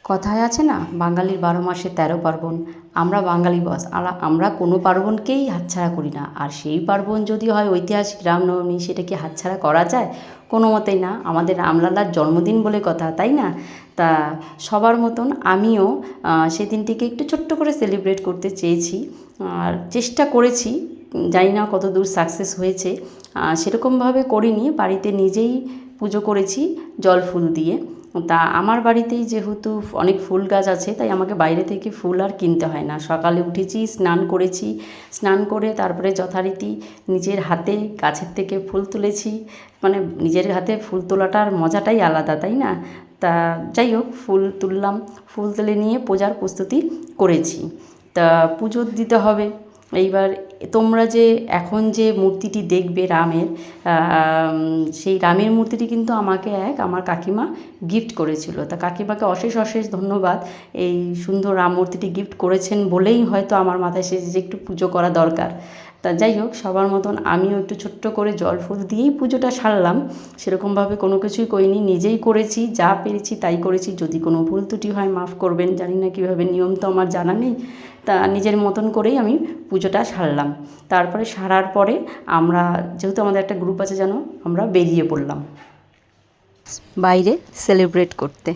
কথায় আছে না, বাঙালির ১২ মাসে ১৩ পার্বণ। আমরা বাঙালি বস, আমরা কোনো পার্বণকেই হাতছাড়া করি না। আর সেই পার্বণ যদি হয় ঐতিহাসিক রামনবমী, সেটা কি হাতছাড়া করা যায়? কোনো মতেই না। আমাদের রামলালার জন্মদিন বলে কথা, তাই না? তা সবার মতন আমিও সেদিনটিকে একটু ছোট্ট করে সেলিব্রেট করতে চেয়েছি আর চেষ্টা করেছি। জানি না কত দূর সাকসেস হয়েছে। সেরকমভাবে করিনি, বাড়িতে নিজেই পুজো করেছি জল ফুল দিয়ে। তা আমার বাড়িতেই যেহেতু অনেক ফুল গাছ আছে, তাই আমাকে বাইরে থেকে ফুল আর কিনতে হয় না। সকালে উঠেছি, স্নান করেছি, স্নান করে তারপরে যথারীতি নিজের হাতে গাছের থেকে ফুল তুলেছি। মানে নিজের হাতে ফুল তোলাটার মজাটাই আলাদা, তাই না? তা যাই হোক, ফুল তুললাম, ফুল তুলে নিয়ে পূজার প্রস্তুতি করেছি। তা পুজো দিতে হবে। এইবার তোমরা যে এখন যে মূর্তিটি দেখবে রামের, সেই রামের মূর্তিটি কিন্তু আমাকে আমার কাকিমা গিফট করেছিল। তা কাকিমাকে অশেষ অশেষ ধন্যবাদ। এই সুন্দর রাম মূর্তিটি গিফট করেছেন বলেই হয়তো আমার মাথায় এসেছে যে একটু পুজো করা দরকার। তা যাই হোক, সবার মতন আমিও একটু ছোট্ট করে জল ফুল দিয়েই পুজোটা সারলাম। সেরকমভাবে কোনো কিছুই করিনি, নিজেই করেছি, যা পেরেছি তাই করেছি। যদি কোনো ভুল ত্রুটি হয় মাফ করবেন, জানি না কীভাবে, নিয়ম তো আমার জানা নেই। তা নিজের মতন করেই আমি পুজোটা সারলাম। তারপরে সারার পরে আমরা, যেহেতু আমাদের একটা গ্রুপ আছে যেন, আমরা বেরিয়ে পড়লাম বাইরে সেলিব্রেট করতে।